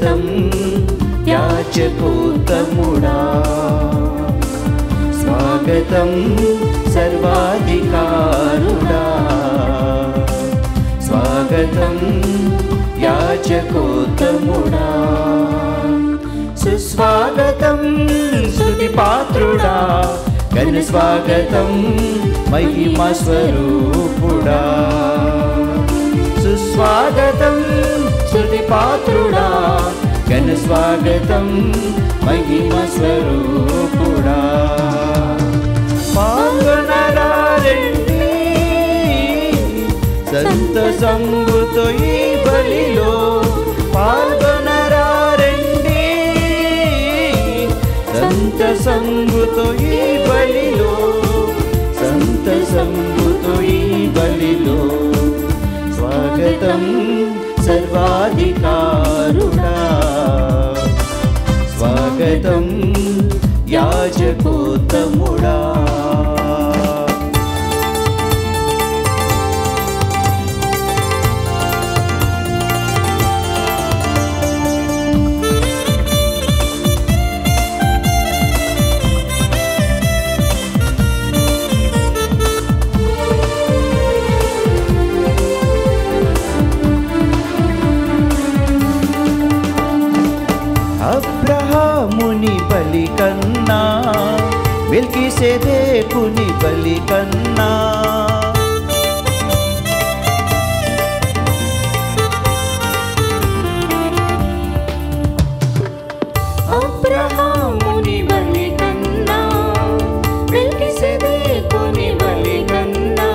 స్వాగతం యాజకోత్తముడా, స్వాగతం సర్వాధికారుడా, స్వాగతం యాజకోత్తముడా, సుస్వాగతం స్తుతి పాత్రుడా, ఘన స్వాగతం మహిమా స్వరూపుడా, సుస్వాగతం స్తుతి పాత్రుడా, ఘన స్వాగతం మహిమా స్వరూపుడా. పాల్గొనరారండి సంతసంబుతో ఈ బలిలో, పాల్గొనరారండి సంతసంబుతో ఈ బలిలో, సంతసంబుతో ఈ బలిలో, స్వాగతం సర్వాధికారుడా, స్వాగతం యాజకోత్తముడా. అబ్రహాముని బలి కన్నా, మెల్కీసెదెకుని బలి కన్నా, అబ్రహాముని బలి కన్నా, మెల్కీసెదెకుని బలి కన్నా,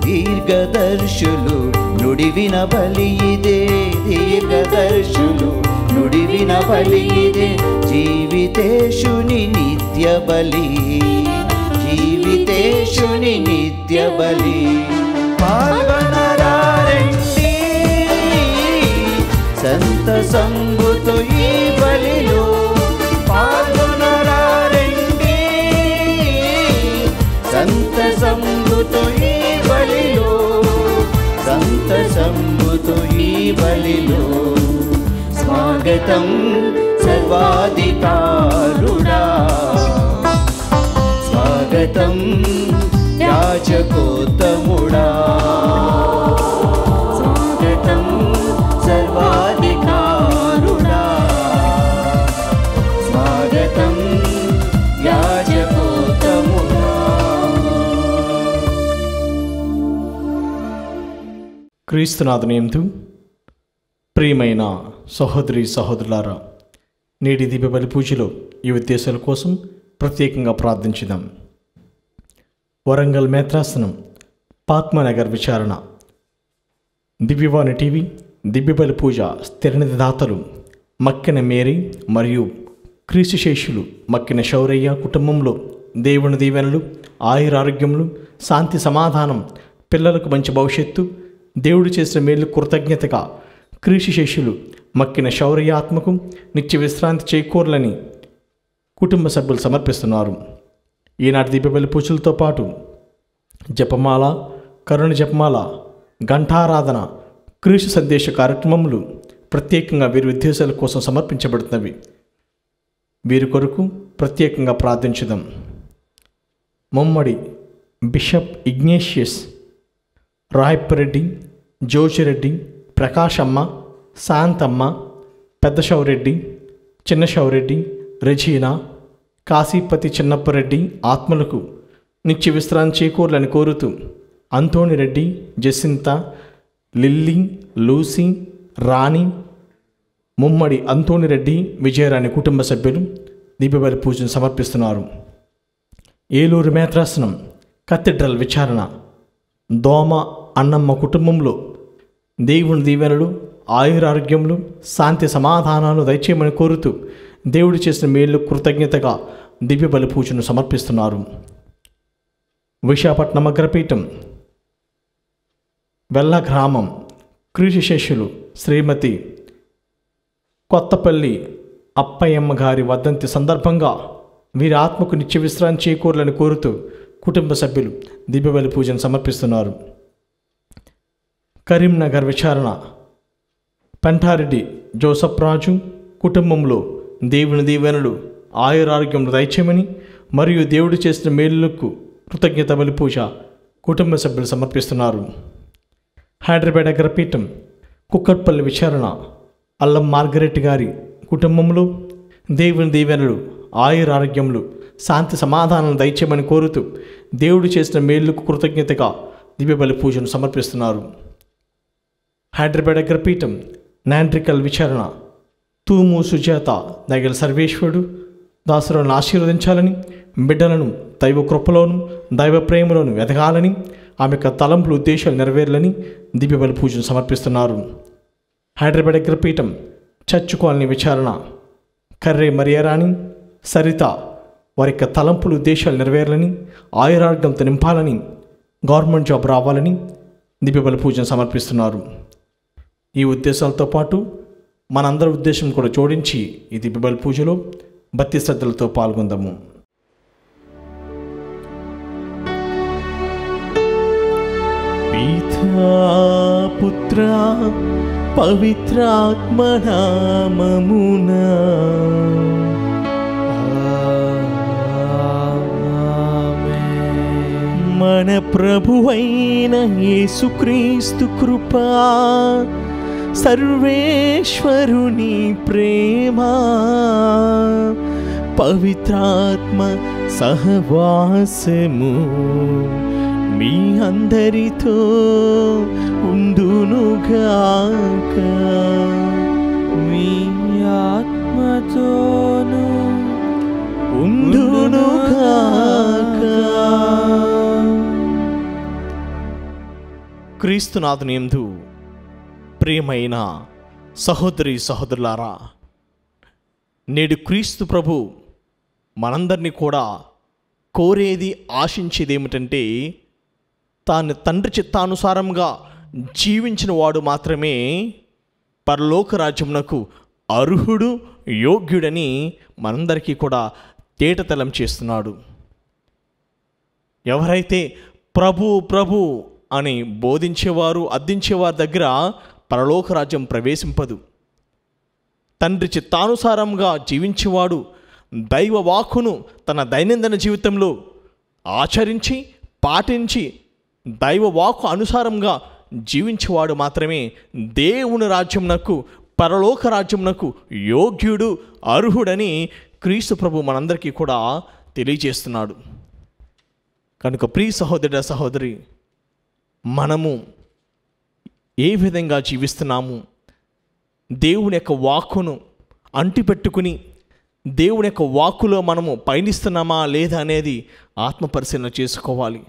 దీర్ఘదర్శులు నుడివిన బలి ఇదే, దీర్ఘదర్శులు నుడివిన బలి ఇదే, జీవితేశుని నిత్య బలి, జీవితేశుని నిత్య బలి. పాల్గొనరారండి సంతసంబుతో ఈ బలిలో, పాల్గొనరారండి సంతసంబుతో ఈ బలిలో, సంతసంబుతో ఈ బలిలో, స్వాగతం సర్వాధికారుడా, స్వాగతం యాజకోత్తముడా, స్వాగతం సర్వాధికారుడా, స్వాగతం యాజకోత్తముడా. క్రీస్తునాథునియందు ప్రియమైన సహోదరి సహోదరులారా, నేటి దివ్య బలి పూజలో ఈ ఉద్దేశాల కోసం ప్రత్యేకంగా ప్రార్థించుదాం. వరంగల్ మేత్రాసనం పాత్మనగర్ విచారణ దివ్యవాణి టీవీ దివ్య బలి పూజ స్థిరనిధి దాతలు మక్కిన మేరీ మరియు క్రీస్తు శేషులు మక్కిన శౌరయ్య కుటుంబంలో దేవుని దీవెనలు, ఆయురారోగ్యములు, శాంతి సమాధానం, పిల్లలకు మంచి భవిష్యత్తు, దేవుడు చేసిన మేలు కృతజ్ఞతగా క్రీస్తు శేషులు మక్కిన శౌర్య ఆత్మకు నిత్య విశ్రాంతి చేకూరాలని కుటుంబ సభ్యులు సమర్పిస్తున్నారు. ఈనాటి దివ్య బలి పూజలతో పాటు జపమాల, కరుణ జపమాల, ఘంటారాధన, క్రీస్తు సందేశ కార్యక్రమములు ప్రత్యేకంగా వీరి ఉద్దేశాల కోసం సమర్పించబడుతున్నవి. వీరి కొరకు ప్రత్యేకంగా ప్రార్థించుదాం. ముమ్మడి బిషప్ ఇగ్నేషియస్, రాయప్పరెడ్డి, జోషిరెడ్డి, ప్రకాశమ్మ, శాంతమ్మ, పెద్ద శౌరెడ్డి, చిన్న శౌరెడ్డి, రెజీనా, కాశీపతి చిన్నప్పరెడ్డి ఆత్మలకు నిత్య విశ్రాంతి చేకూరాలని కోరుతూ అంతోని రెడ్డి, జసింత, లిల్లీ, లూసీ, రాణి, ముమ్మడి అంతోని రెడ్డి, విజయరాణి కుటుంబ సభ్యులు దివ్య బలి పూజను సమర్పిస్తున్నారు. ఏలూరు మేత్రాసనం కథీడ్రల్ విచారణ దోమ అన్నమ్మ కుటుంబంలో దేవుని దీవెనలు, ఆయురారోగ్యములు, శాంతి సమాధానాలు దయచేయమని కోరుతూ దేవుడు చేసిన మేలు కృతజ్ఞతగా దివ్య బలి పూజను సమర్పిస్తున్నారు. విశాఖపట్నం అగ్రపీఠం వెల్ల గ్రామం క్రీస్తు శిష్యులు శ్రీమతి కొత్తపల్లి అప్పయ్యమ్మ గారి వర్ధంతి సందర్భంగా వీరి ఆత్మకు నిత్య విశ్రాంతి చేకూరాలని కోరుతూ కుటుంబ సభ్యులు దివ్య బలి పూజను సమర్పిస్తున్నారు. కరీంనగర్ విచారణ పెంటారెడ్డి జోసఫ్ రాజు కుటుంబంలో దేవుని దీవెనలు ఆయురారోగ్యం దయచేయమని మరియు దేవుడు చేసిన మేలులకు కృతజ్ఞత బలి పూజ కుటుంబ సభ్యులు సమర్పిస్తున్నారు. హైదరాబాద్ అగ్రపీఠం కుక్కట్పల్లి విచారణ అల్లం మార్గరెట్ గారి కుటుంబంలో దేవుని దీవెనలు ఆయురారోగ్యములు శాంతి సమాధానం దయచేయమని కోరుతూ దేవుడు చేసిన మేలుకు కృతజ్ఞతగా దివ్య బలి పూజను సమర్పిస్తున్నారు. హైదరాబాద్ అగ్రపీఠం నాంట్రికల్ విచారణ తూము సుజాత నగల సర్వేశ్వరుడు దాసులను ఆశీర్వదించాలని, బిడ్డలను దైవ కృపలోను దైవ ప్రేమలోను ఎదగాలని, ఆమె యొక్క తలంపులు ఉద్దేశాలు నెరవేరాలని దివ్య బలి పూజను సమర్పిస్తున్నారు. హైదరాబాద్ అగ్రపీఠం చర్చ్ కాలనీ విచారణ కర్రే మరియారాణి సరిత వారి యొక్క తలంపులు ఉద్దేశాలు నెరవేరాలని, ఆయురారోగ్యంతో నింపాలని, గవర్నమెంట్ జాబ్ రావాలని దివ్య బలి పూజను సమర్పిస్తున్నారు. ఈ ఉద్దేశాలతో పాటు మనందరి ఉద్దేశం కూడా జోడించి ఈ దివ్య బలి పూజలో భక్తి శ్రద్ధలతో పాల్గొందాము. పితా పుత్ర పవిత్రాత్మ నామమునా మన ప్రభువైన యేసుక్రీస్తు కృపా సర్వేశ్వరుని ప్రేమ పవిత్రాత్మ సహవాసము మీ అందరితో ఉండునుగాక. మీ ఆత్మతోను ఉండునుగాక. క్రీస్తునాథుని యందు ప్రియమైన సహోదరి సహోదరులారా, నేడు క్రీస్తు ప్రభు మనందరినీ కూడా కోరేది ఆశించేది ఏమిటంటే తాను తండ్రి చిత్తానుసారంగా జీవించిన వాడు మాత్రమే పరలోక రాజ్యమునకు అర్హుడు యోగ్యుడని మనందరికీ కూడా తేటతెల్లం చేస్తున్నాడు. ఎవరైతే ప్రభు ప్రభు అని బోధించేవారు అర్థించేవారి దగ్గర పరలోక రాజ్యం ప్రవేశింపదు. తండ్రి చిత్తానుసారంగా జీవించేవాడు దైవ వాక్కును తన దైనందిన జీవితంలో ఆచరించి పాటించి దైవ వాక్కు అనుసారంగా జీవించేవాడు మాత్రమే దేవుని రాజ్యమునకు పరలోక రాజ్యమునకు యోగ్యుడు అర్హుడని క్రీస్తు ప్రభు మనందరికీ కూడా తెలియజేస్తున్నాడు. కనుక ప్రియ సహోదర సహోదరి, మనము ఏ విధంగా జీవిస్తున్నాము, దేవుని యొక్క వాక్కును అంటిపెట్టుకుని దేవుని యొక్క వాక్కులో మనము పయనిస్తున్నామా లేదా అనేది ఆత్మపరిశీలన చేసుకోవాలి.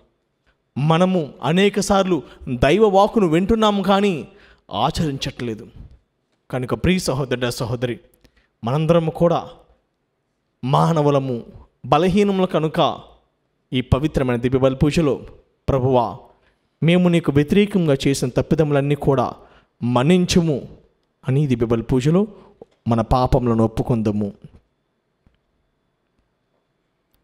మనము అనేకసార్లు దైవ వాక్కును వింటున్నాము కానీ ఆచరించట్లేదు. కనుక ప్రియ సహోదర సహోదరి, మనందరము కూడా మానవులము, బలహీనములు కనుక ఈ పవిత్రమైన దివ్య బలి పూజలో ప్రభువా మేము నీకు వ్యతిరేకంగా చేసిన తప్పిదములన్నీ కూడా మన్నించుము అని దివ్య బలి పూజలో మన పాపములను ఒప్పుకుందాము.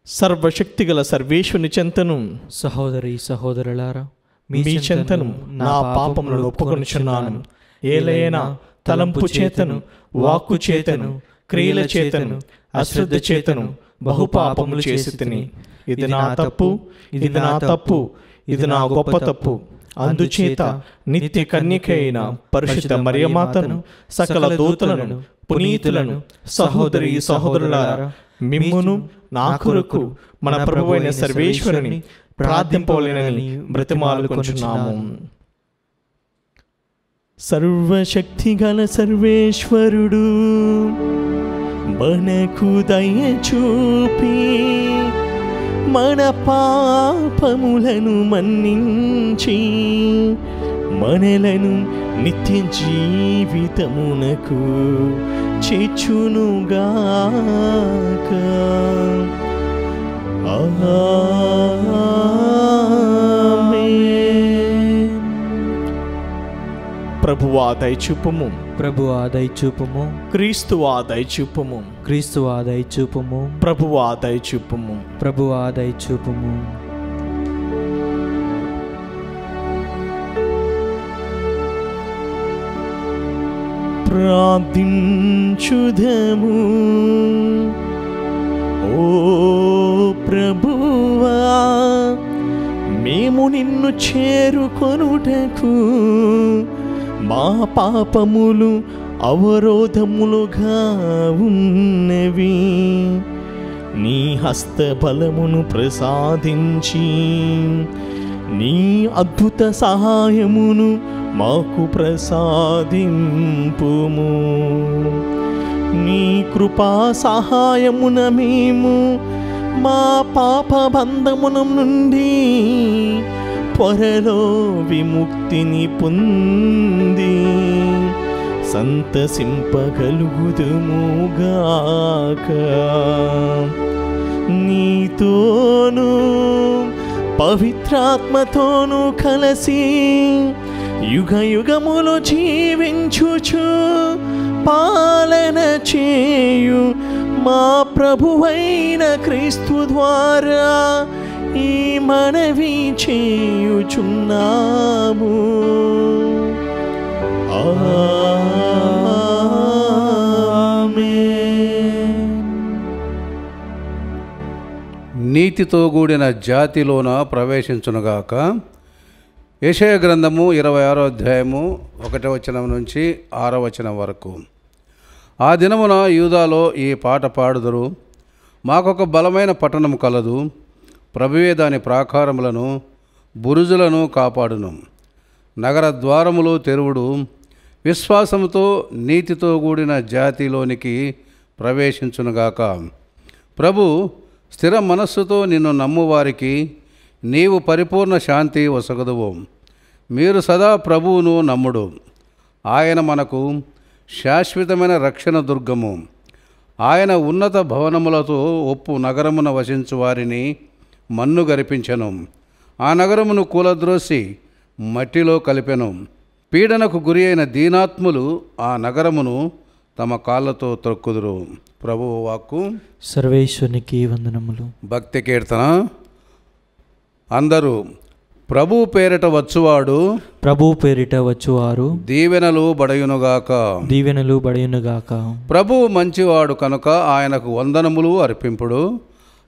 సర్వశక్తిగల సర్వేశ్వరుని చెంతను సహోదరి సహోదరులారా, మీ చెంతను నా పాపములను ఒప్పుకొనుచున్నాను. ఏలైనా తలంపు చేతను, వాక్కు చేతను, క్రియల చేతను, అశ్రద్ధ చేతను బహుపాపములు చేసి తిని. ఇది నా తప్పు, ఇది నా తప్పు, ఇది నా గొప్ప తప్పు. అందుచేత నిత్య కన్యక అయిన పరిశుద్ధ మరియమాతను, సకల దూతలను, పునీతులను, సహోదరి సహోదరులారా, మిమ్మును నా కొరకు మన ప్రభువైన సర్వేశ్వరుని ప్రార్థింపవలెనని బ్రతిమాలుకొనుచున్నాము. సర్వశక్తిగల సర్వేశ్వరుడు మనకు దయ చూపి మన పాపములను మన్నించి మనలను నిత్య జీవితమునకు చేర్చునుగాక. ఆమేన్. ప్రభువా దయచూపుము, ప్రభువా దయచూపుము, క్రీస్తువా దయచూపుము, క్రీస్తువా దయచూపుము, ప్రభువా దయచూపుము. ప్రభువా దయచూపుము. ప్రార్థించుదము. ఓ ప్రభువా, మేము నిన్ను చేరుకొనుటకు మా పాపములు అవరోధములుగా ఉన్నవి. నీ హస్తబలమును ప్రసాదించి నీ అద్భుత సహాయమును మాకు ప్రసాదింపుము. నీ కృపా సహాయమున మేము మా పాప బంధమున నుండి త్వరలో విముక్తిని పొంది సంతసింపగలుగుదుముగాక. నీతోనూ పవిత్రాత్మతోనూ కలిసి యుగ యుగములు జీవించుచు పాలన చేయు మా ప్రభువైన క్రీస్తు ద్వారా ఈ మనవి చేయుచున్నాము. నీతితో కూడిన జాతిలోన ప్రవేశించునుగాక. యెషయా గ్రంథము 26వ అధ్యాయము 1వ వచనం నుంచి 6వ వచనం వరకు. ఆ దినమున యూదాలో ఈ పాట పాడుదురు. మాకొక బలమైన పట్టణం కలదు, ప్రభువే దాని ప్రాకారములను బురుజులను కాపాడును. నగర ద్వారములు తెరువుడు, విశ్వాసముతో నీతితో కూడిన జాతిలోనికి ప్రవేశించునుగాక. ప్రభు స్థిర మనస్సుతో నిన్ను నమ్మువారికి నీవు పరిపూర్ణ శాంతి ఒసగదువు. మీరు సదా ప్రభువును నమ్ముడు. ఆయన మనకు శాశ్వతమైన రక్షణ దుర్గము. ఆయన ఉన్నత భవనములతో ఒప్పు నగరమున వసించు వారిని మన్ను గరిపించెను. ఆ నగరమును కూలద్రోసి మట్టిలో కలిపెను. పీడనకు గురి అయిన దీనాత్ములు ఆ నగరమును తమ కాళ్ళతో త్రొక్కుదురు. ప్రభువు వాక్కు. సర్వేశ్వరునికి వందనములు. భక్తి కీర్తన. అందరూ ప్రభు పేరిట వచ్చువాడు, ప్రభు పేరిట వచ్చువారు దీవెనలు బడయునుగాక. దీవెనలు బడయునుగాక. ప్రభువు మంచివాడు కనుక ఆయనకు వందనములు అర్పింపుడు.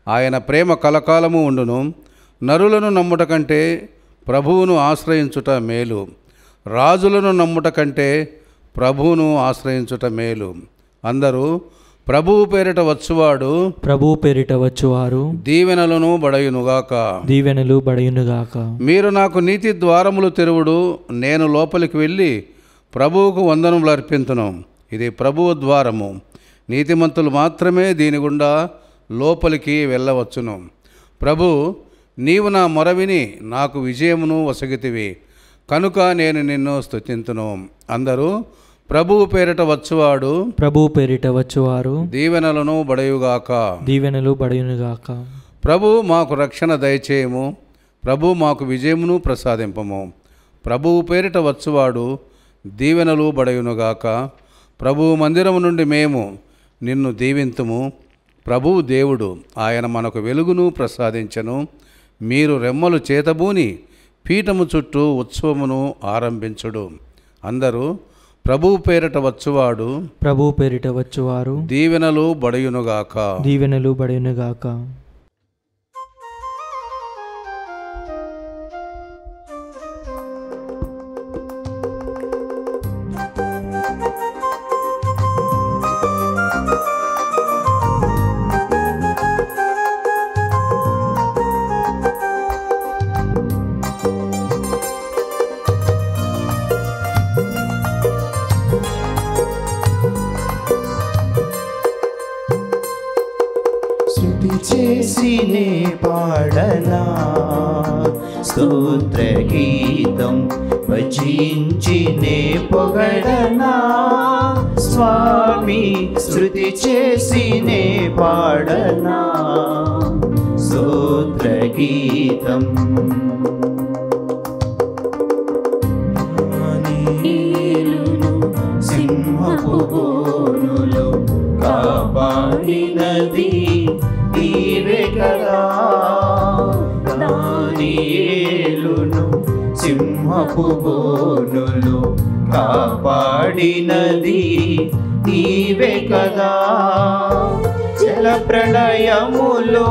ఆయన ప్రేమ కలకాలము ఉండును. నరులను నమ్ముట కంటే ప్రభువును ఆశ్రయించుట మేలు. రాజులను నమ్ముట కంటే ప్రభువును ఆశ్రయించుట మేలు. అందరూ ప్రభువు పేరిట వచ్చువాడు, ప్రభు పేరిట వచ్చువారు దీవెనలను బడయునుగాక. దీవెనలు బడయునుగాక. మీరు నాకు నీతి ద్వారములు తెరువుడు. నేను లోపలికి వెళ్ళి ప్రభువుకు వందనములు అర్పింతును. ఇది ప్రభువు ద్వారము. నీతిమంతులు మాత్రమే దీని గుండా లోపలికి వెళ్ళవచ్చును. ప్రభు, నీవు నా మొర విని నాకు విజయమును వసగితివి కనుక నేను నిన్ను స్తుతింతును. అందరూ ప్రభువు పేరిట వచ్చువాడు, ప్రభు పేరిట వచ్చువారు దీవెనలను బడయుగాక. దీవెనలు బడయునుగాక. ప్రభు మాకు రక్షణ దయచేయము. ప్రభు మాకు విజయమును ప్రసాదింపము. ప్రభువు పేరిట వచ్చువాడు దీవెనలు బడయునుగాక. ప్రభువు మందిరము నుండి మేము నిన్ను దీవింతుము. ప్రభువు దేవుడు, ఆయన మనకు వెలుగును ప్రసాదించెను. మీరు రెమ్మలు చేతబూని పీఠము చుట్టూ ఉత్సవమును ఆరంభించుడు. అందరూ ప్రభువు పేరిట వచ్చువాడు, ప్రభు పేరిట వచ్చువారు దీవెనలు బడయునుగాక. దీవెనలు బడయునుగాక. చేసినే పాడనా స్తోత్ర గీతం, భజించినే పొగడనా స్వామి. శృతి చేసినే పాడనా స్తోత్ర గీతం. సింహపు బోనులో కాపాడినది నీవే కదా. దానియేలును సింహ సింహపు బోనులు కాపాడినది నీవే కదా. జల ప్రళయములో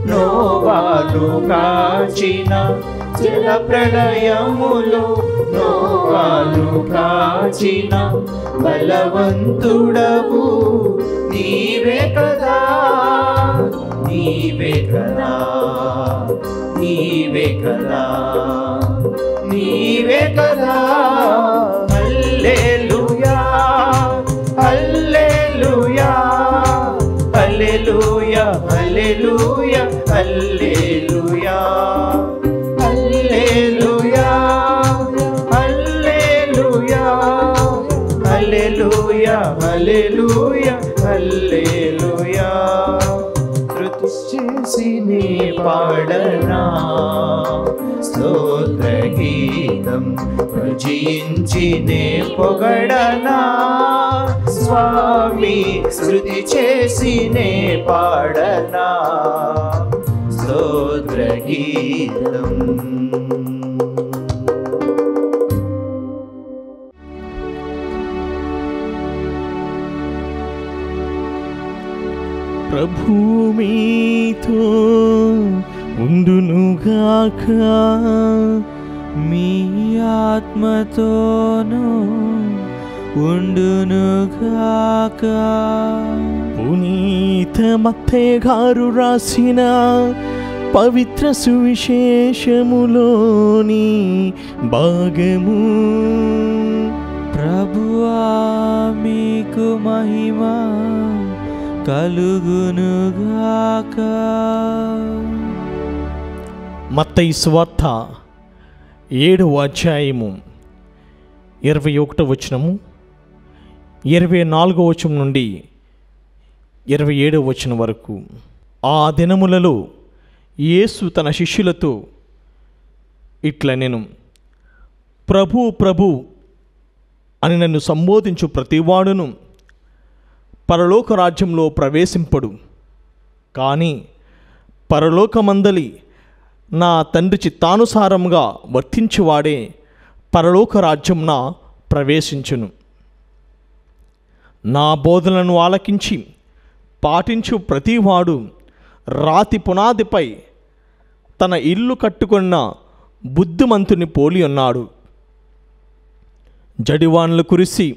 నోవాను కాచిన, జల ప్రళయములో నోవాను కాచిన బలవంతుడవు నీవే కదా, నీవే కదా, నీవే కదా, నీవే కదా. హల్లెలూయా హల్లెలూయా హల్లెలూయా హల్లెలూయా హల్లెలూయా హల్లెలూయా హల్లెలూయా హల్లెలూయా హల్లెలూయా హల్లెలూయా. స్తుతి చేసి నీ పాడనా స్తోత్ర గీతం, భజించి నే పొగడనా స్వామి. స్తుతి చేసి నే పాడనా స్తోత్ర గీతం. ప్రభు మీతో ఉండునుగాక, మీ ఆత్మతోనూ ఉండునుగాక. పునీత మత్తయి గారు రాసిన పవిత్ర సువిశేషములోని భాగము. ప్రభువా మీకు మహిమ కలుగునుగాక. మత్తయి సువార్త 7వ అధ్యాయము 21వ వచనము, 24వ వచనం నుండి 27వ వచనం వరకు. ఆ దినములలో యేసు తన శిష్యులతో ఇట్లా నేను, ప్రభు ప్రభు అని నన్ను సంబోధించు ప్రతివాడును పరలోక రాజ్యంలో ప్రవేశింపడు, కానీ పరలోకమందలి నా తండ్రి చిత్తానుసారముగా వర్తించువాడే పరలోక రాజ్యంన ప్రవేశించును. నా బోధనలను ఆలకించి పాటించు ప్రతివాడు రాతి పునాదిపై తన ఇల్లు కట్టుకున్న బుద్ధిమంతుని పోలి ఉన్నాడు. జడివాన్లు కురిసి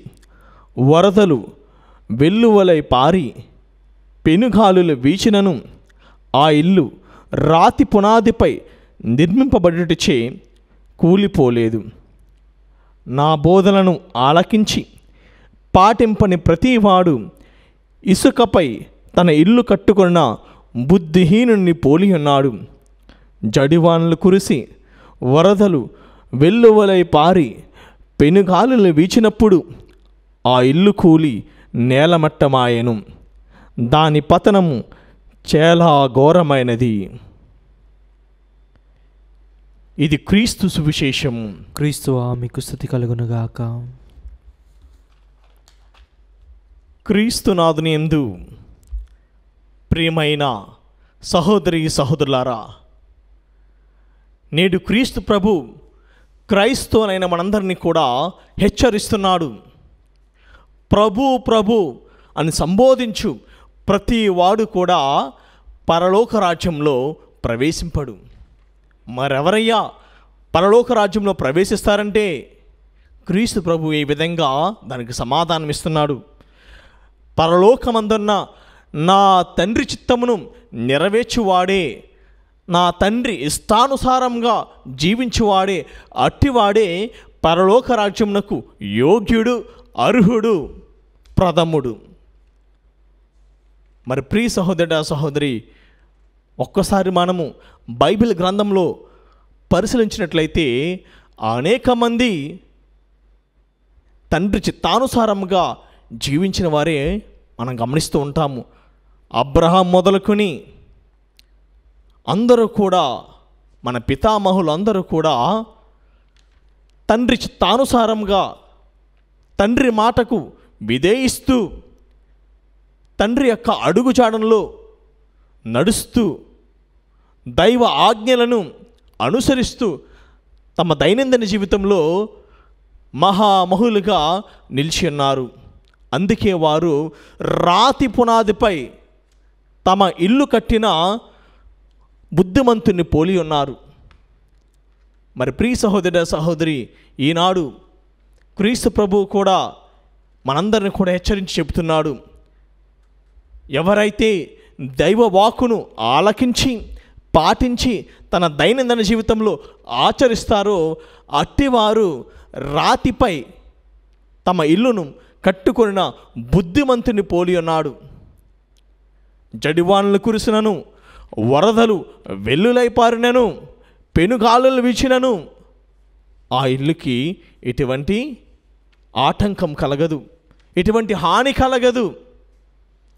వరదలు వెల్లువలై పారి పెనుగాలులు వీచినను ఆ ఇల్లు రాతి పునాదిపై నిర్మింపబడుటచే కూలిపోలేదు. నా బోధనను ఆలకించి పాటింపని ప్రతివాడు ఇసుకపై తన ఇల్లు కట్టుకున్న బుద్ధిహీనుని పోలి ఉన్నాడు. జడివాన్లు కురిసి వరదలు వెల్లువలై పారి పెనుగాలులు వీచినప్పుడు ఆ ఇల్లు కూలి నేలమట్టమాయెను. దాని పతనము చాలా ఘోరమైనది. ఇది క్రీస్తు సువిశేషము. క్రీస్తువా మీకు స్తుతి కలుగునుగాక. క్రీస్తునాథుని యందు ప్రియమైన సహోదరి సహోదరులారా, నేడు క్రీస్తు ప్రభు క్రైస్తవులైన మనందరినీ కూడా హెచ్చరిస్తున్నాడు. ప్రభు ప్రభు అని సంబోధించు ప్రతి వాడు కూడా పరలోక రాజ్యంలో ప్రవేశింపడు. మరెవరయ్యా పరలోక రాజ్యంలో ప్రవేశిస్తారంటే క్రీస్తు ప్రభు ఈ విధంగా దానికి సమాధానం ఇస్తున్నాడు. పరలోకమందున్న నా తండ్రి చిత్తమును నెరవేర్చువాడే, నా తండ్రి ఇష్టానుసారంగా జీవించువాడే, అట్టివాడే పరలోక రాజ్యమునకు యోగ్యుడు, అర్హుడు, ప్రథముడు. మరి ప్రియ సహోదరుడా సహోదరి, ఒక్కసారి మనము బైబిల్ గ్రంథంలో పరిశీలించినట్లయితే అనేక మంది తండ్రి చిత్తానుసారంగా జీవించిన వారే మనం గమనిస్తూ ఉంటాము. అబ్రహాం మొదలుకొని అందరూ కూడా, మన పితామహులు అందరూ కూడా తండ్రి చిత్తానుసారంగా తండ్రి మాటకు విధేయిస్తూ తండ్రి యొక్క అడుగుజాడల్లో నడుస్తూ దైవ ఆజ్ఞలను అనుసరిస్తూ తమ దైనందిన జీవితంలో మహామహులుగా నిలిచి ఉన్నారు. అందుకే వారు రాతి పునాదిపై తమ ఇల్లు కట్టిన బుద్ధిమంతుని పోలి ఉన్నారు. మరి ప్రియ సహోదర సహోదరి, ఈనాడు క్రీస్తు ప్రభువు కూడా మనందరిని కూడా హెచ్చరించి చెబుతున్నాడు. ఎవరైతే దైవ వాక్కును ఆలకించి పాటించి తన దైనందిన జీవితంలో ఆచరిస్తారో అట్టివారు రాతిపై తమ ఇల్లును కట్టుకొనిన బుద్ధిమంతుని పోలి ఉన్నాడు. జడివానలు కురిసినను, వరదలు వెల్లులై పారినను, పెనుగాలులు వీచినను ఆ ఇల్లుకి ఎటువంటి ఆటంకం కలగదు, ఎటువంటి హాని కలగదు.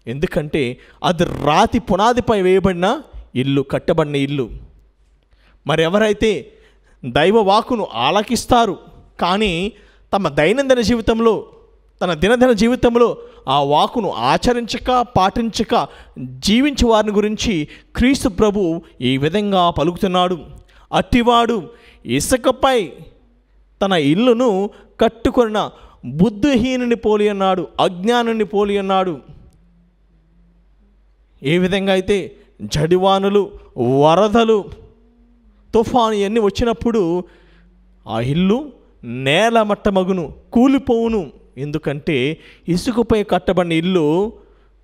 ఎందుకంటే అది రాతి పునాదిపై వేయబడిన ఇల్లు, కట్టబడిన ఇల్లు. మరి ఎవరైతే దైవ వాక్కును ఆలకిస్తారు కానీ తమ దైనందిన జీవితంలో, తన దినదిన జీవితంలో ఆ వాక్కును ఆచరించక పాటించక జీవించే వారిని గురించి క్రీస్తు ప్రభు ఈ విధంగా పలుకుతున్నాడు. అట్టివాడు ఇసుకపై తన ఇల్లును కట్టుకొన్న బుద్ధిహీనుని పోలి అన్నాడు, అజ్ఞానుని పోలి అన్నాడు. ఏ విధంగా అయితే జడివానులు, వరదలు, తుఫాను ఇవన్నీ వచ్చినప్పుడు ఆ ఇల్లు నేలమట్టమగును, కూలిపోవును. ఎందుకంటే ఇసుకపై కట్టబడిన ఇల్లు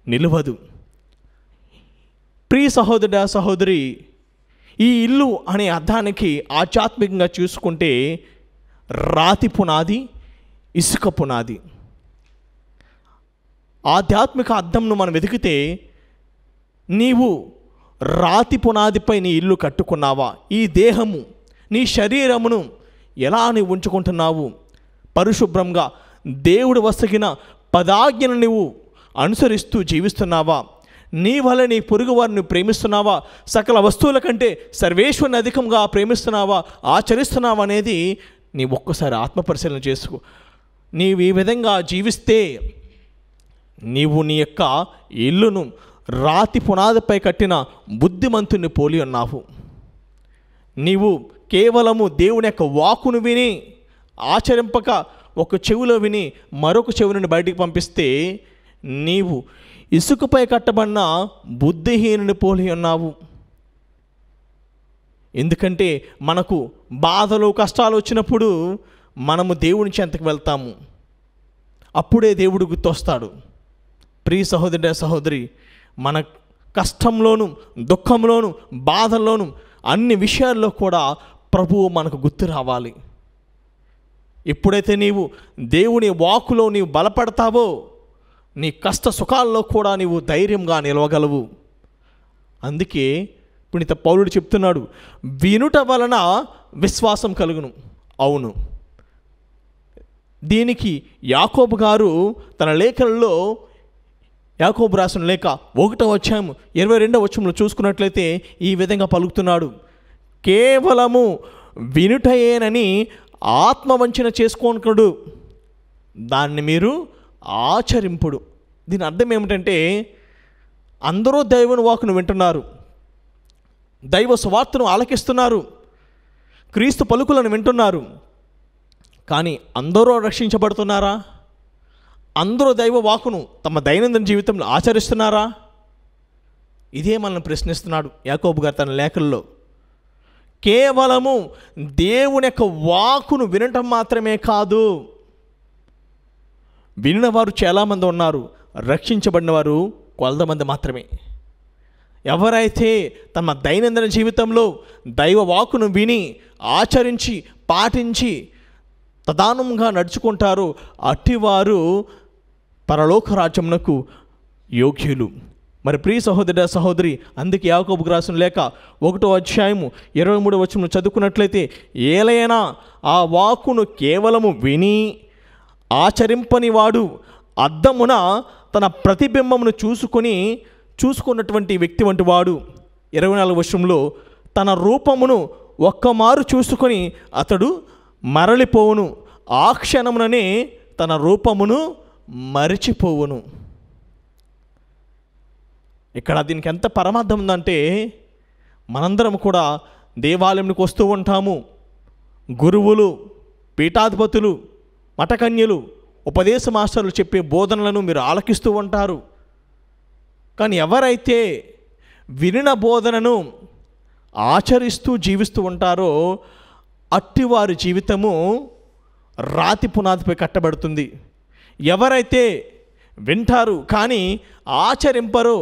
నిలవదు. ప్రియ సహోదర సహోదరి, ఈ ఇల్లు అనే అర్థానికి ఆధ్యాత్మికంగా చూసుకుంటే రాతి పునాది, ఇసుక పునాది. ఆధ్యాత్మిక అర్థంను మనం వెతికితే నీవు రాతి పునాదిపై నీ ఇల్లు కట్టుకున్నావా? ఈ దేహము, నీ శరీరమును ఎలా నీవు ఉంచుకుంటున్నావు? పరిశుభ్రంగా దేవుడు వసగిన పదాజ్ఞను నీవు అనుసరిస్తూ జీవిస్తున్నావా? నీ వల్ల నీ పొరుగు వారిని ప్రేమిస్తున్నావా? సకల వస్తువుల కంటే సర్వేశ్వరుని అధికంగా ప్రేమిస్తున్నావా, ఆచరిస్తున్నావా అనేది నీ ఒక్కసారి ఆత్మపరిశీలన చేసుకో. నీవు ఈ విధంగా జీవిస్తే నీవు నీ యొక్క ఇల్లును రాతి పునాదిపై కట్టిన బుద్ధిమంతుని పోలి ఉన్నావు. నీవు కేవలము దేవుని యొక్క వాక్కును విని ఆచరింపక ఒక చెవిలో విని మరొక చెవిని బయటికి పంపిస్తే నీవు ఇసుకపై కట్టబడిన బుద్ధిహీనుని పోలి ఉన్నావు. ఎందుకంటే మనకు బాధలు, కష్టాలు వచ్చినప్పుడు మనము దేవుని చెంతకు వెళ్తాము, అప్పుడే దేవుడు గుర్తొస్తాడు. ప్రియ సహోదర సహోదరి, మన కష్టంలోను, దుఃఖంలోను, బాధల్లోను, అన్ని విషయాల్లో కూడా ప్రభువు మనకు గుర్తు రావాలి. ఎప్పుడైతే నీవు దేవుని వాక్కులో నీవు బలపడతావో నీ కష్ట సుఖాల్లో కూడా నీవు ధైర్యంగా నిలవగలవు. అందుకే పునీత పౌలుడు చెప్తున్నాడు, వినుట వలన విశ్వాసం కలుగును. అవును, దీనికి యాకోబు గారు తన లేఖలలో, యాకోబు రాసిన లేఖ 1వ అధ్యాయం 22వ వచనంలో చూసుకున్నట్లయితే ఈ విధంగా పలుకుతున్నాడు, కేవలము వినుటయేనని ఆత్మవంచన చేసుకోనకుడు, దాన్ని మీరు ఆచరింపుడు. దీని అర్థం ఏమిటంటే అందరూ దైవుని వాక్కును వింటున్నారు, దైవ సువార్తను ఆలకిస్తున్నారు, క్రీస్తు పలుకులను వింటున్నారు. కానీ అందరూ రక్షించబడుతున్నారా? అందరూ దైవ వాక్కును తమ దైనందిన జీవితంలో ఆచరిస్తున్నారా? ఇదే మనల్ని ప్రశ్నిస్తున్నాడు యాకోబు గారు తన లేఖల్లో. కేవలము దేవుని యొక్క వాక్కును వినటం మాత్రమే కాదు, వినినవారు చాలామంది ఉన్నారు, రక్షించబడిన వారు కొంతమంది మాత్రమే. ఎవరైతే తమ దైనందిన జీవితంలో దైవ వాక్కును విని ఆచరించి పాటించి తదానుగా నడుచుకుంటారో అట్టివారు పరలోక రాజ్యమునకు యోగ్యులు. మరి ప్రియ సహోదర సహోదరి, అందుకే యాకోబుకు రాసిన లేఖ 1వ అధ్యాయము 23వ వచనం చదువుకున్నట్లయితే, ఏలైనా ఆ వాక్కును కేవలము విని ఆచరింపని వాడు అద్దమున తన ప్రతిబింబమును చూసుకున్నటువంటి వ్యక్తి వంటి వాడు. 24వ వచనంలో, తన రూపమును ఒక్కమారు చూసుకొని అతడు మరలిపోవును, ఆ క్షణముననే తన రూపమును మరిచిపోవును. ఇక్కడ దీనికి ఎంత పరమార్థం ఉందంటే, మనందరం కూడా దేవాలయంకి వస్తూ ఉంటాము, గురువులు, పీఠాధిపతులు, మఠకన్యలు, ఉపదేశ మాస్టర్లు చెప్పే బోధనలను మీరు ఆలకిస్తూ ఉంటారు. కానీ ఎవరైతే వినిన బోధనను ఆచరిస్తూ జీవిస్తూ ఉంటారో అట్టివారి జీవితము రాతి పునాదిపై కట్టబడుతుంది. ఎవరైతే వింటారు కానీ ఆచరింపరో,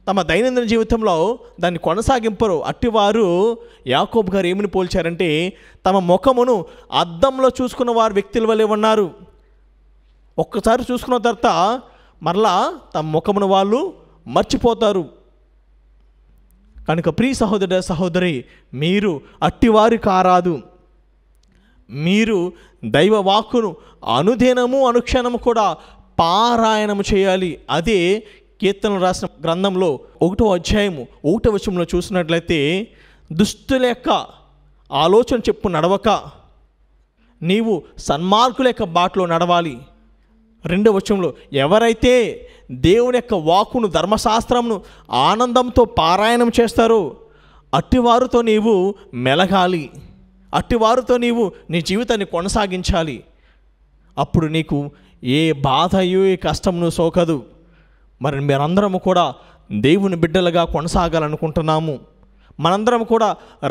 తమ దైనందిన జీవితంలో దాన్ని కొనసాగింపరు, అట్టివారు యాకోబు గారు ఏమని పోల్చారంటే తమ ముఖమును అద్దంలో చూసుకున్న వారు వ్యక్తుల వలె ఉన్నారు. ఒక్కసారి చూసుకున్న తర్వాత మరలా తమ ముఖమును వాళ్ళు మర్చిపోతారు. కనుక ప్రియ సహోదర సహోదరి, మీరు అట్టివారి కారాదు. మీరు దైవ వాక్కును అనుదినము అనుక్షణము కూడా పారాయణము చేయాలి. అదే కీర్తనలు రాసిన గ్రంథంలో 1వ అధ్యాయము 1వ వచనంలో చూసినట్లయితే, దుష్టుల యొక్క ఆలోచన చెప్పు నడవక నీవు సన్మార్గుల యొక్క బాటలో నడవాలి. 2వ వచనంలో, ఎవరైతే దేవుని యొక్క వాక్కును, ధర్మశాస్త్రమును ఆనందంతో పారాయణం చేస్తారో అట్టివారితో నీవు మెలగాలి, అట్టివారితో నీవు నీ జీవితాన్ని కొనసాగించాలి. అప్పుడు నీకు ఏ బాధయో ఏ కష్టమును సోకదు. మరి మీరందరము కూడా దేవుని బిడ్డలుగా కొనసాగాలనుకుంటున్నాము. మనందరం కూడా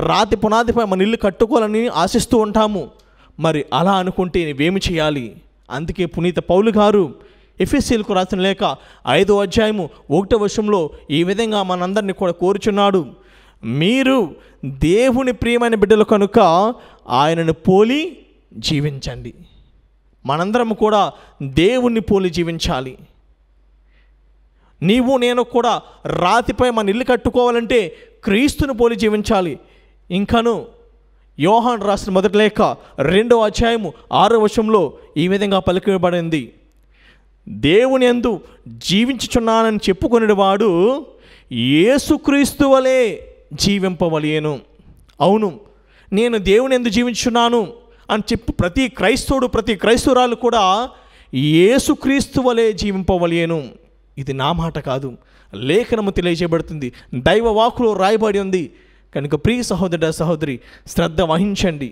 రాతి పునాదిపై మన ఇల్లు కట్టుకోవాలని ఆశిస్తూ ఉంటాము. మరి అలా అనుకుంటే నీవేమి చేయాలి? అందుకే పునీత పౌలు గారు ఎఫెసీయులకు రాసిన లేఖ 5వ అధ్యాయము 1వ వచనంలో ఈ విధంగా మనందరినీ కూడా కోరుచున్నాడు. మీరు దేవుని ప్రియమైన బిడ్డలు కనుక ఆయనను పోలి జీవించండి. మనందరం కూడా దేవుణ్ణి పోలి జీవించాలి. నీవు నేను కూడా రాతిపై మన ఇల్లు కట్టుకోవాలంటే క్రీస్తుని పోలి జీవించాలి. ఇంకను యోహాను రాసిన మొదటి లేఖ 2వ అధ్యాయము 6వ వచనంలో ఈ విధంగా పలికిబడింది, దేవుని యందు జీవించుచున్నానని చెప్పుకొనిన వాడు యేసుక్రీస్తు వలె జీవింపవలెను. అవును, నేను దేవుని యందు జీవించుచున్నాను అని చెప్పు ప్రతి క్రైస్తవుడు, ప్రతి క్రైస్తవురాలు కూడా యేసుక్రీస్తు వలె జీవింపవలెను. ఇది నా మాట కాదు, లేఖనము తెలియజేయబడుతుంది, దైవ వాక్కులో రాయబడి ఉంది. కనుక ప్రియ సహోదర సహోదరి, శ్రద్ధ వహించండి.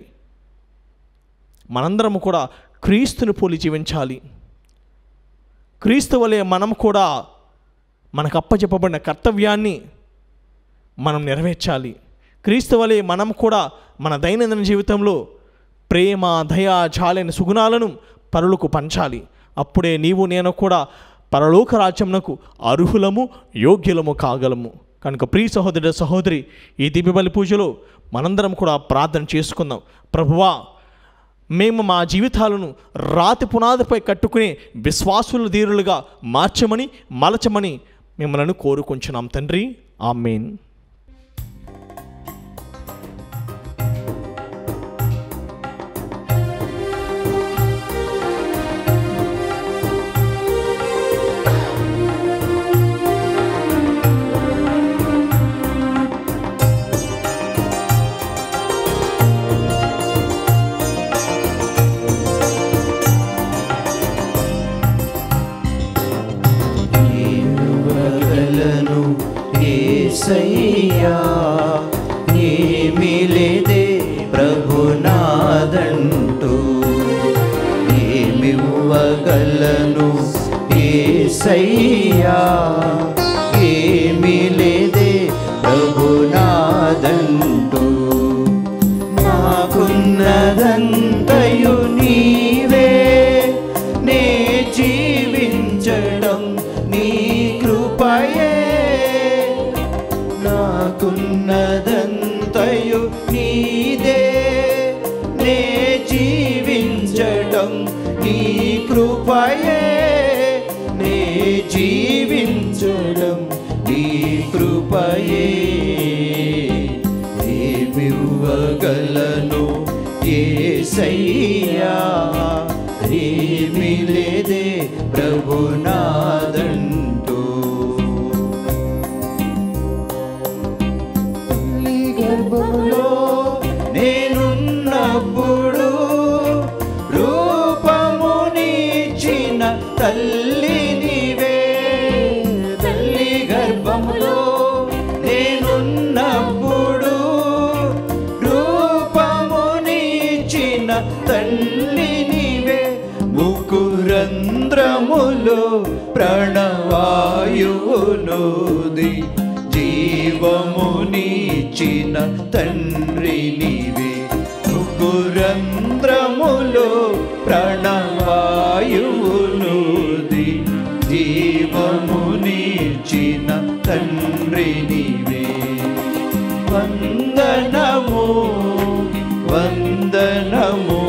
మనందరము కూడా క్రీస్తుని పోలి జీవించాలి. క్రీస్తు వలె మనం కూడా మనకు అప్పచెప్పబడిన కర్తవ్యాన్ని మనం నెరవేర్చాలి. క్రీస్తు వలె మనం కూడా మన దైనందిన జీవితంలో ప్రేమ, దయ, జాలైన సుగుణాలను పరులకు పంచాలి. అప్పుడే నీవు నేను కూడా పరలోక రాజ్యమునకు అర్హులము, యోగ్యులము కాగలము. కనుక ప్రియ సహోదర సహోదరి, ఈ దివ్యబలి పూజలో మనందరం కూడా ప్రార్థన చేసుకుందాం. ప్రభువా, మేము మా జీవితాలను రాతి పునాదిపై కట్టుకునే విశ్వాసుల ధీరులుగా మార్చమని, మలచమని మిమ్మల్ని కోరుకుంటున్నాం తండ్రి. ఆమేన్. యేసయ్యా, ఏమీ లేదే ప్రభునాదంటూ, ఏమివ్వగలను యేసయ్యా, ఏమీ లేదే ప్రభునాదంటూ, నాకున్నదంతయు నీవే, నే జీవించడం నీ కృపయే. నాకున్నదంతయు నీదే, నే జీవించడం నీ కృపయే, నే జీవించడం నీ కృపయే. ఏమివ్వగలను యేసయ్యా, ఏమీ లేదే ప్రభునాదంటూ. గర్భములో నేనున్నప్పుడు రూపమునిచ్చిన వందనములో ప్రాణవాయువునుది జీవమునిచ్చిన తండ్రి నీవే ముకురంధ్రములో ప్రాణవాయువునుది జీవమునిచ్చిన తండ్రి నీవే వందనము వందనము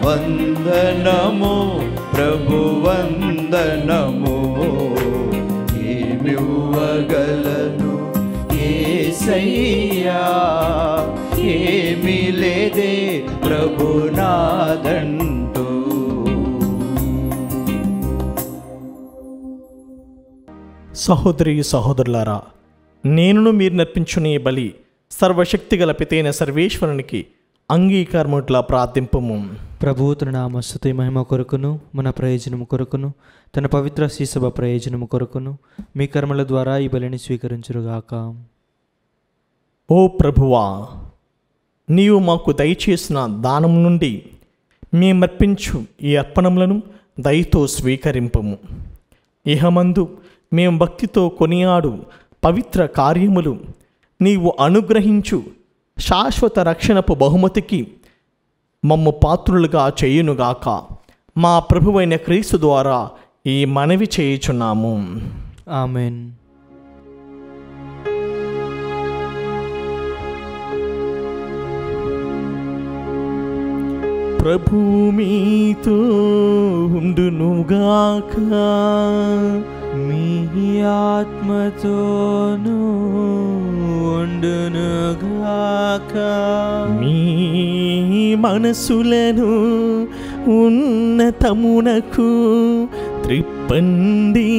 వందనము ప్రభు వందనము ఏమివ్వగలను యేసయ్యా ఏమీ లేదే ప్రభు నాదంటూ. సహోదరి సహోదరులారా, నేనును మీరు నర్పించునే బలి సర్వశక్తిగల పితైన సర్వేశ్వరునికి అంగీకారముట్లా ప్రార్థింపము. ప్రభువు తన నామ స్తుతి మహిమ కొరకును మన ప్రయోజనము కొరకును తన పవిత్ర శ్రీసభ ప్రయోజనము కొరకును మీ కర్మల ద్వారా ఈ బలిని స్వీకరించురుగాక. ఓ ప్రభువా, నీవు మాకు దయచేసిన దానం నుండి మేమర్పించు ఈ అర్పణములను దయతో స్వీకరింపము. ఇహమందు మేము భక్తితో కొనియాడు పవిత్ర కార్యములు నీవు అనుగ్రహించు శాశ్వత రక్షణపు బహుమతికి మమ్ము పాత్రులుగా చేయునుగాక. మా ప్రభువైన క్రీస్తు ద్వారా ఈ మనవి చేయుచున్నాము. ఆమెన్. ప్రభు మీతో ఉండునుగాక, మీ ఆత్మతోనూ ఉండునుగాక. మీ మనసులను ఉన్నతమునకు త్రిప్పండి.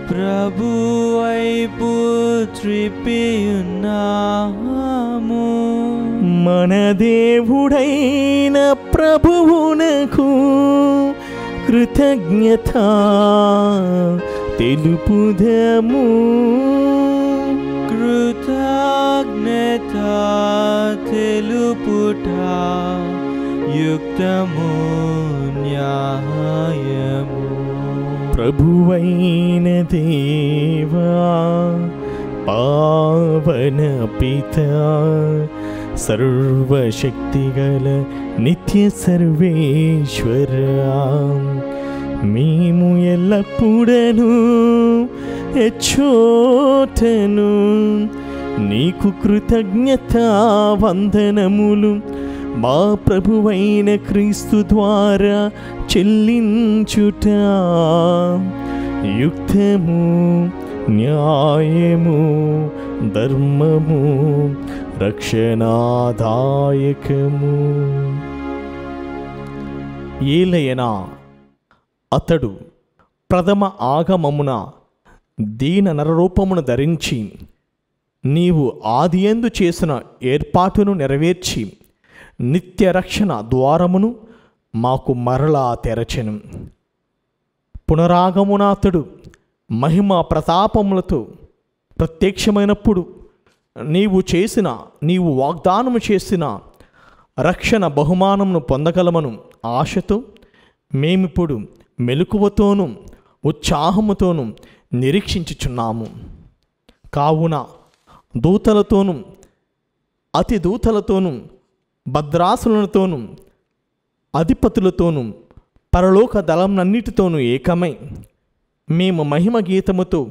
ప్రభు వైపు త్రిప్పియున్నాము. మన దేవుడైన ప్రభువునకు కృతజ్ఞత తెలుపుదము. కృతజ్ఞత తెలుపుట యుక్తము న్యాయము. ప్రభువైన దేవా, పావన పితా, సర్వశక్తిగల నిత్య సర్వేశ్వరా, మేము ఎల్లప్పుడను ఎచ్చోటను నీకు కృతజ్ఞత వందనములు మా ప్రభువైన క్రీస్తు ద్వారా చెల్లించుట యుక్తము న్యాయము ధర్మము రక్షణాదాయకము. ఏలయనా అతడు ప్రథమ ఆగమమున దీన నరరూపమును ధరించి నీవు ఆదియందు చేసిన ఏర్పాటును నెరవేర్చి నిత్య రక్షణ ద్వారమును మాకు మరలా తెరచెను. పునరాగమున అతడు మహిమ ప్రతాపములతో ప్రత్యక్షమైనప్పుడు నీవు వాగ్దానము చేసిన రక్షణ బహుమానమును పొందగలమను ఆశతో మేమిప్పుడు మెలకువతోనూ ఉత్సాహముతోనూ నిరీక్షించుచున్నాము. కావున దూతలతోనూ అతి దూతలతోనూ భద్రాసులతోనూ అధిపతులతోనూ పరలోక దళంనన్నిటితోనూ ఏకమై మేము మహిమ గీతముతో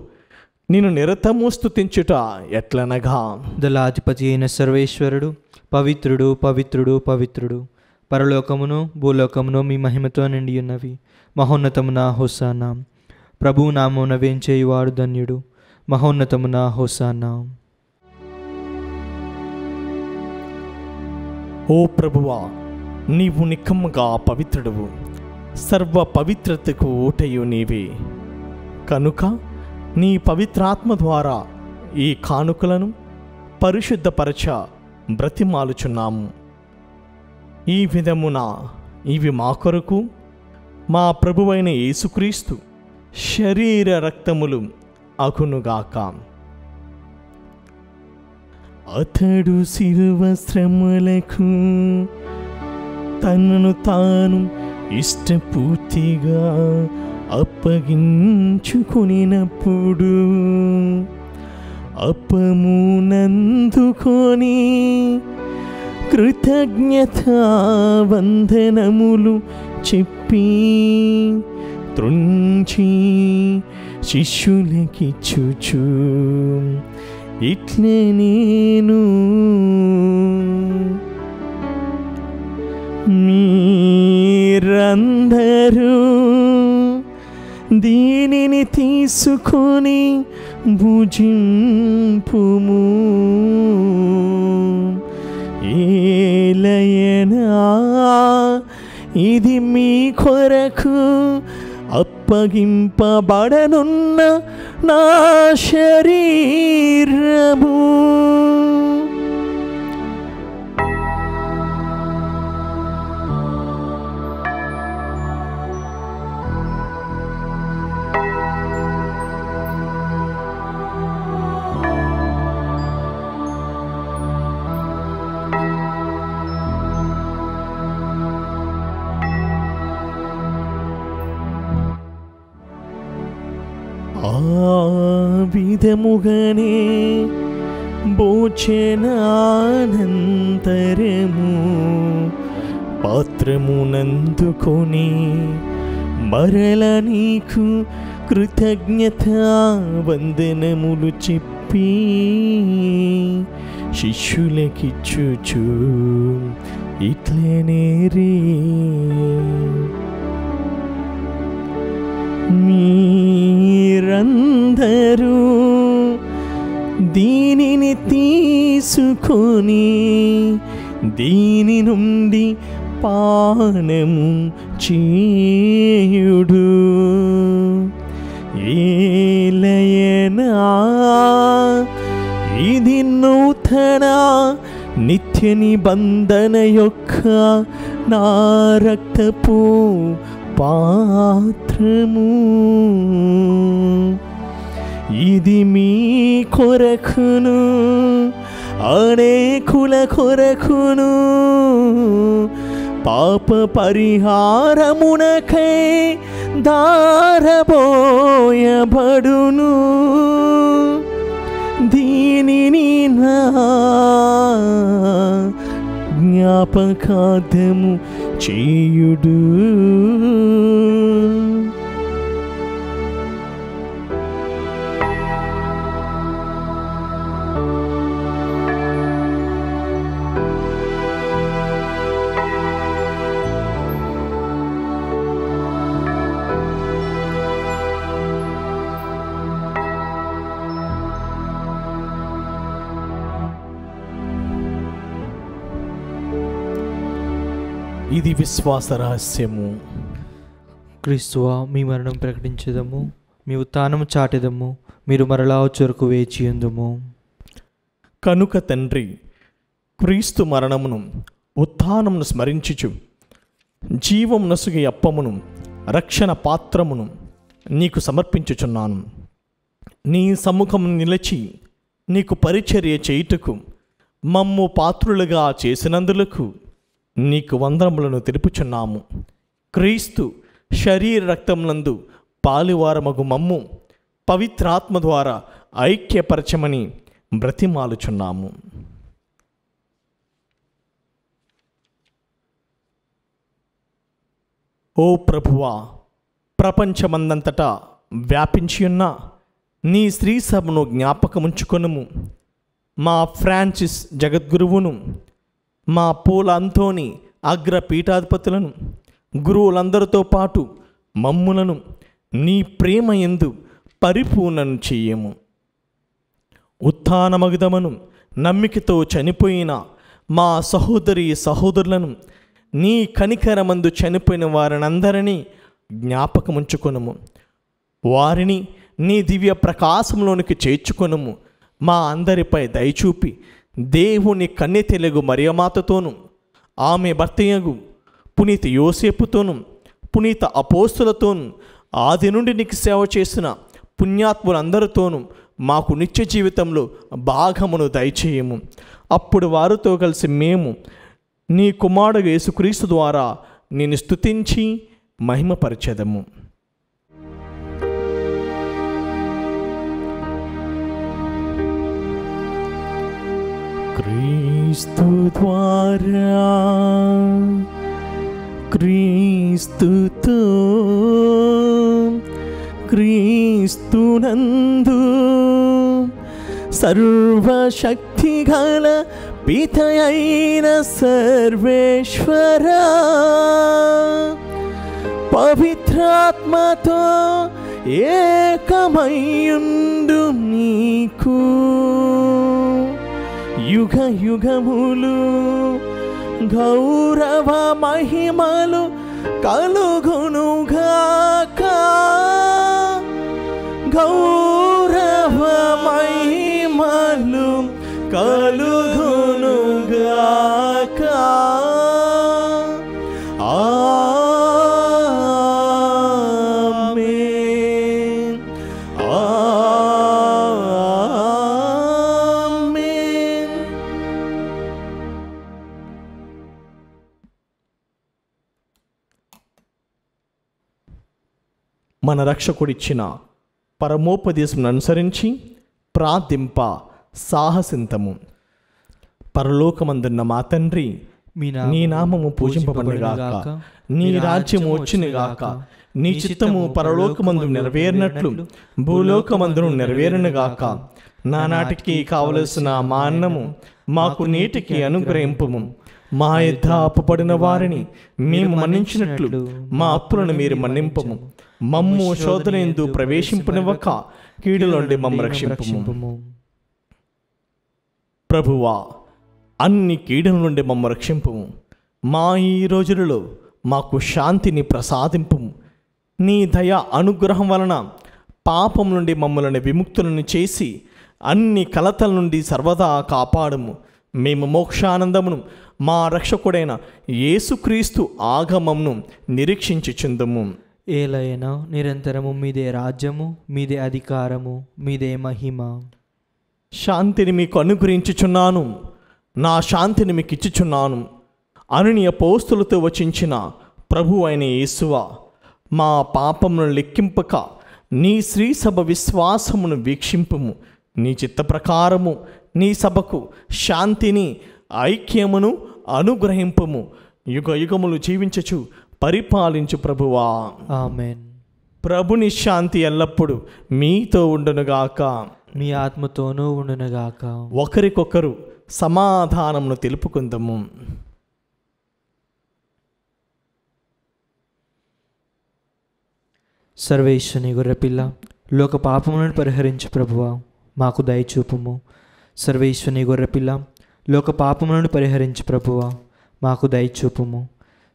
నిన్ను నిరతము స్తుతించుట ఎట్లనగా, దళాధిపతి అయిన సర్వేశ్వరుడు పవిత్రుడు పవిత్రుడు పవిత్రుడు, పరలోకమును భూలోకమును మీ మహిమతో నిండి ఉన్నవి. మహోన్నతమున హోసానా. ప్రభువు నామమున వేంచేయువాడు ధన్యుడు. మహోన్నతమున హోసానా. ఓ ప్రభువా, నీవు నిక్కముగా పవిత్రుడువు, సర్వ పవిత్రతకు ఊటయు నీవే. కనుక నీ పవిత్రాత్మ ద్వారా ఈ కానుకలను పరిశుద్ధపరచ బ్రతిమాలుచున్నాము. ఈ విధమున ఇవి మా కొరకు మా ప్రభువైన యేసుక్రీస్తు శరీర రక్తములు అగునుగాక. అతడు శిలువ శ్రమలకు తనను తాను ఇష్టపూర్తిగా అప్పగించుకునినప్పుడు అప్పమునందుకొని కృతజ్ఞతా వందనములు చెప్పి త్రుంచి శిష్యులకిచ్చుచు ఇట్లే నేను మీరందరూ దీనిని తీసుకొని భుజింపుము. ఏలయనా ఇది మీ కొరకు అప్పగింపబడనున్న నా శరీరము. ఆ విధముగానే భోజనానంతరము పాత్రమునందుకొని మరల నీకు కృతజ్ఞతా వందనములు చెప్పి శిష్యులకిచ్చుచు ఇట్లనే రే మీరందరూ దీనిని తీసుకొని దీని నుండి పానము చేయుడు. ఏలయనా ఇది నూతన నిత్య నిబంధన యొక్క నా రక్తపు పాత్రము. ఇది మీ కొరకును అనేకుల కొరకును పాప పరిహారమునకై దారబోయబడును. దీనిని నా జ్ఞాపకార్థము చేయుడు. ఇది విశ్వాస రహస్యము. క్రీస్తువా, మీ మరణం ప్రకటించదము, మీ ఉత్థానము చాటెదము, మీరు మరలా వచ్చరకు వేచి ఉందుము. కనుక తండ్రి, క్రీస్తు మరణమును ఉత్థానమును స్మరించుచు జీవము నసుగే అప్పమును రక్షణ పాత్రమును నీకు సమర్పించుచున్నాను. నీ సముఖము నిలిచి నీకు పరిచర్య చేయుటకు మమ్ము పాత్రులుగా చేసినందులకు నీకు వందనములను తెలుపుచున్నాము. క్రీస్తు శరీర రక్తములందు పాలువారమగు మమ్ము పవిత్రాత్మ ద్వారా ఐక్యపరచమని బ్రతిమాలుచున్నాము. ఓ ప్రభువా, ప్రపంచమందంతటా వ్యాపించియున్న నీ స్త్రీ సభను జ్ఞాపకముంచుకొనుము. మా ఫ్రాన్సిస్ జగద్గురువును, మా పూల అంతోని అగ్ర పీఠాధిపతులను, గురువులందరితో పాటు మమ్ములను నీ ప్రేమ యందు పరిపూర్ణం చెయ్యము. ఉత్థానమగుదమను నమ్మికతో చనిపోయిన మా సహోదరి సహోదరులను, నీ కనికరమందు చనిపోయిన వారినందరినీ జ్ఞాపకముంచుకొనుము. వారిని నీ దివ్య ప్రకాశంలోనికి చేర్చుకొనుము. మా అందరిపై దయచూపి దేవుని కన్య తెలుగు మరియమాతతోను, ఆమె భర్తయగు పునీత యోసేపుతోను, పునీత అపోస్తులతోను, ఆది నుండి నీకు సేవ చేసిన పుణ్యాత్ములందరితోనూ మాకు నిత్య జీవితంలో భాగమును దయచేయము. అప్పుడు వారితో కలిసి మేము నీ కుమారుడు యేసుక్రీస్తు ద్వారా నేను స్తుతించి మహిమపరచెదము. క్రీస్తు ద్వారా క్రీస్తుతో క్రీస్తునందు సర్వశక్తిగల పితయైన సర్వేశ్వరా, పవిత్రాత్మతో ఏకమయ్యుండు నీకు యుగ యుగములు గౌరవ మహిమలు కలుగునుగాక. గౌరవ మహిమలు కలుగునుగాక. ఆమేన్. ఆమేన్. మన రక్షకుడిచ్చిన పరమోపదేశం అనుసరించి ప్రార్థింప సాహసింతము. పరలోకమందున్న మా తండ్రి, నీ నామము పూజింపబడుగాక, నీ రాజ్యము వచ్చునుగాక, నీ చిత్తము పరలోకమందు నెరవేరినట్లు భూలోకమందును నెరవేరునుగాక. నానాటికి కావలసిన మా అన్నము మాకు నేటికి అనుగ్రహింపుము. మా యొద్ద అప్పుపడిన వారిని మేము మన్నించినట్లు మా అప్పులను మీరు మన్నింపము. మమ్ము శోధనయందు ప్రవేశింపనివ్వక కీడుల నుండి మమ్ము రక్షింపుము. ప్రభువా, అన్ని కీడుల నుండి మమ్ము రక్షింపుము. మా ఈ రోజులలో మాకు శాంతిని ప్రసాదింపుము. నీ దయ అనుగ్రహం వలన పాపం నుండి మమ్మల్ని విముక్తులను చేసి అన్ని కలతల నుండి సర్వదా కాపాడుము. మేము మోక్షానందమును మా రక్షకుడైన యేసుక్రీస్తు ఆగమమును నిరీక్షించుచుందుము. ఏలైనా నిరంతరము మీదే రాజ్యము, మీదే అధికారము, మీదే మహిమ. శాంతిని మీకు అనుగ్రహించుచున్నాను, నా శాంతిని మీకు ఇచ్చుచున్నాను అని నీ అపోస్తులతో వచించిన ప్రభు అయిన యేసువా, మా పాపమును లెక్కింపక నీ శ్రీ సభ విశ్వాసమును వీక్షింపుము. నీ చిత్త ప్రకారము నీ సభకు శాంతిని ఐక్యమును అనుగ్రహింపుము. యుగ యుగములు జీవించచు పరిపాలించు ప్రభువా. ఆమేన్. ప్రభుని శాంతి ఎల్లప్పుడూ మీతో ఉండునుగాక, మీ ఆత్మతోనూ ఉండునుగాక. ఒకరికొకరు సమాధానమును తెలుపుకుందాము. సర్వేశ్వని గొర్రెపిల్ల, లోక పాపములను పరిహరించు ప్రభువా, మాకు దయచూపుము. సర్వేశ్వని గొర్రెపిల్ల, లోక పాపములను పరిహరించు ప్రభువా, మాకు దయచూపుము.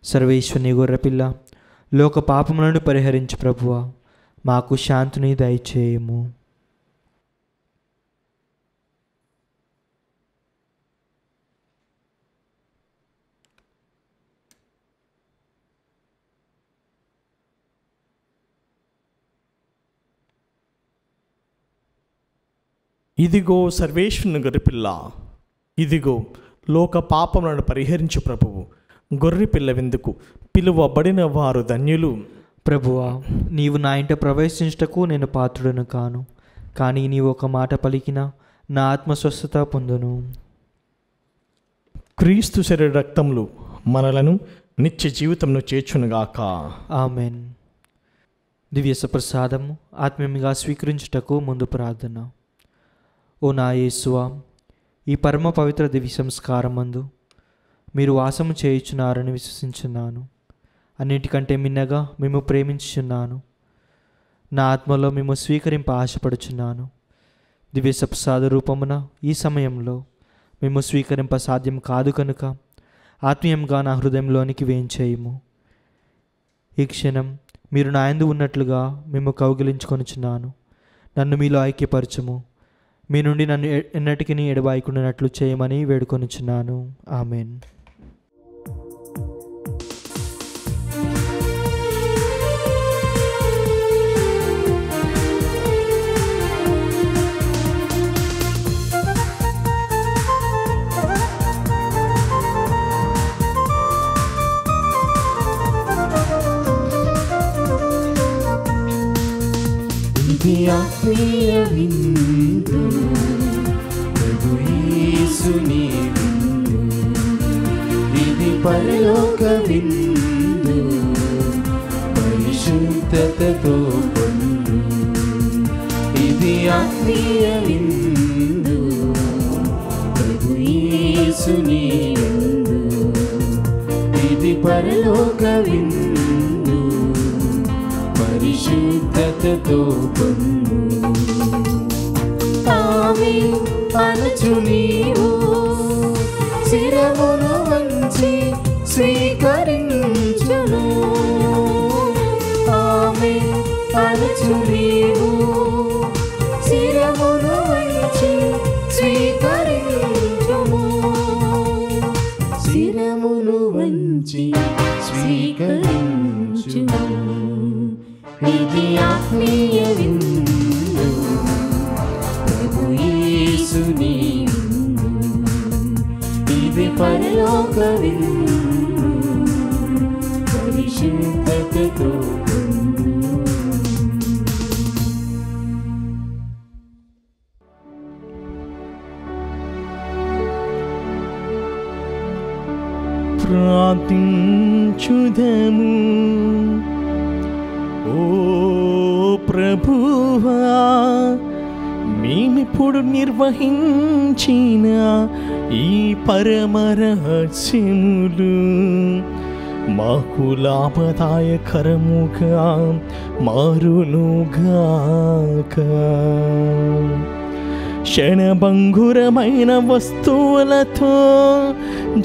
సర్వేశ్వని గొర్రెపిల్ల, లోక పాపములను పరిహరించు ప్రభువా, మాకు శాంతిని దయచేయము. ఇదిగో సర్వేశ్వరుని గొర్రెపిల్ల, ఇదిగో లోక పాపములను పరిహరించు ప్రభువు. గొర్రెపిల్ల విందుకు పిలువబడిన వారు ధన్యులు. ప్రభువా, నీవు నా ఇంట ప్రవేశించుటకు నేను పాత్రుడను కాను, కానీ నీవు ఒక మాట పలికినా నా ఆత్మస్వస్థత పొందును. క్రీస్తు శరీర రక్తములు మనలను నిత్య జీవితంలో చేర్చునుగాక. ఆమెన్. దివ్య సప్రసాదము ఆత్మీయంగా స్వీకరించుటకు ముందు ప్రార్థన. ఓ నా యేసువా, ఈ పరమ పవిత్ర దివ్య సంస్కారమందు మీరు వాసము చేయుచున్నారని విశ్వసించున్నాను. అన్నిటికంటే మిన్నగా మేము ప్రేమించుచున్నాను. నా ఆత్మలో మేము స్వీకరింప ఆశపడుచున్నాను. దివ్య సప్రసాద రూపమున ఈ సమయంలో మేము స్వీకరింప సాధ్యం కాదు కనుక ఆత్మీయంగా నా హృదయంలోనికి వేయించేయము. ఈ క్షణం మీరు నా యందు ఉన్నట్లుగా మేము కౌగిలించుకొనుచున్నాను. నన్ను మీలో ఐక్యపరచుము. మీ నుండి నన్ను ఎన్నటికీ ఎడబాయకుండానట్లు చేయమని వేడుకొనుచున్నాను. ఆమెన్. ఆత్మీయ విందు ప్రభు యేసుని విందు ఇది పరలోక విందు పరిశుద్ధతతో పొందు ఇది ఆత్మీయ విందు ప్రభు యేసుని విందు ఇది పరలోక విందు పరిశుద్ధతతో పొందు ఆమేన్ అనచు నీవు శిరమును వంచి స్వీకరించును ఆమేన్ అనచు నీవు శిరమును వంచి స్వీకరించుము శిరమును వంచి స్వీకరించుము ఇది ఆత్మీయ విందు ప్రభు యేసుని విందు ఇది పరలోక విందు పరిశుద్ధతతో ప్రార్థించుదము. ఓ ప్రభువా, మేమిప్పుడు నిర్వహించిన ఈ పరమ రహస్యములు మాకు లాభదాయకరముగా మారునుగాక. క్షణభంగురమైన వస్తువులతో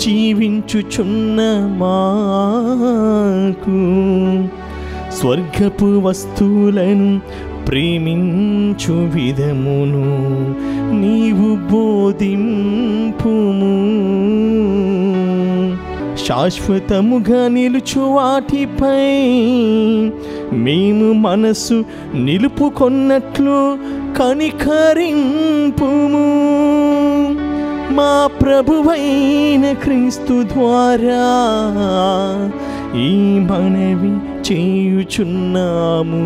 జీవించుచున్న మాకు స్వర్గపు వస్తువులను ప్రేమించు విధమును నీవు బోధింపుము. శాశ్వతముగా నిలుచు వాటిపై మేము మనసు నిలుపుకొన్నట్లు కనికరింపుము. మా ప్రభువైన క్రీస్తు ద్వారా ఈ మనవి చేయుచున్నాము.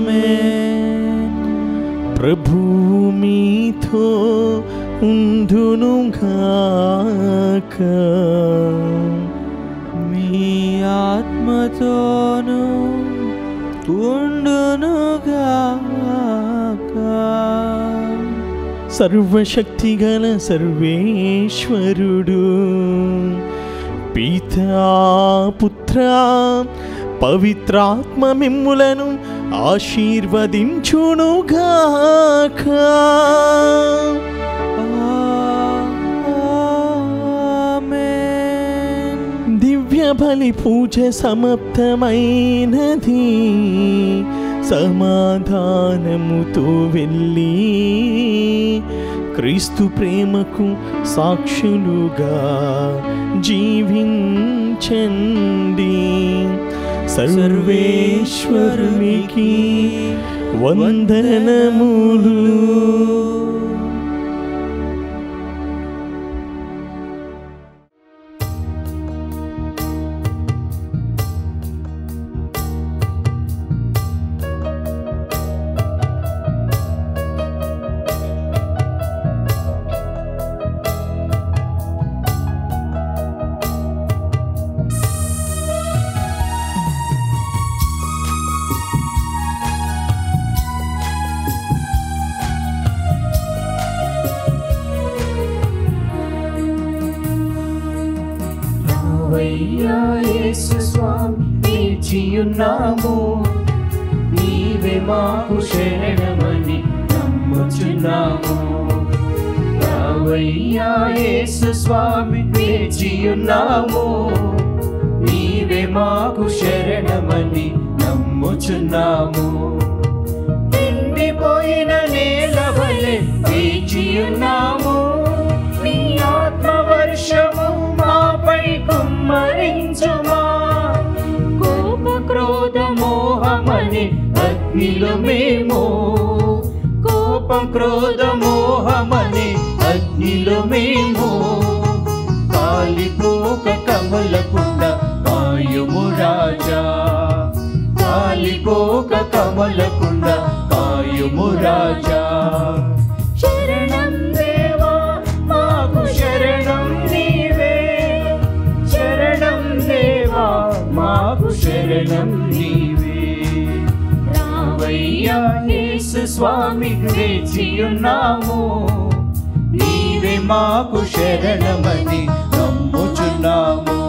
ఆమేన్. ప్రభువు మీతో ఉండునుగాక. మీ ఆత్మతోను ఉండునుగాక. సర్వశక్తిగల సర్వేశ్వరుడు పితా పుత్ర పవిత్రాత్మ మిమ్ములను ఆశీర్వదించునుగాక. ఆమేన్. దివ్య బలి పూజ సమాప్తమైనది. సమాధానముతో వెళ్ళి క్రీస్తు ప్రేమకు సాక్షులుగా జీవించండి. సర్వేశ్వరునికి వందనములు. యేసు స్వామి నిలిచియున్నాము, నీవే మాకు శరణమని నమ్ముచున్నాము. రావయ్యా యేసు స్వామి నిలిచియున్నాము, నీవే మాకు శరణమని నమ్ముచున్నాము. ఎండిపోయిన నేల వలె వేచియున్నాము, నీ ఆత్మ వర్షము మాపై కుమ్మరించుమా. కోప క్రోధ మోహమని అగ్నిలో మేము, కోపం క్రోధ మోహమని అగ్నిలో మేము కాలిపోక కమలకుండా వలకుండా కాయుము రాజా. శరణం దేవా మాకు శరణం నీవే, శరణం దేవా మాకు శరణం నీవే. రావయ్యా యేసు స్వామి వేచియున్నాము, నీవే మాకు శరణమని నమ్ముచున్నాము.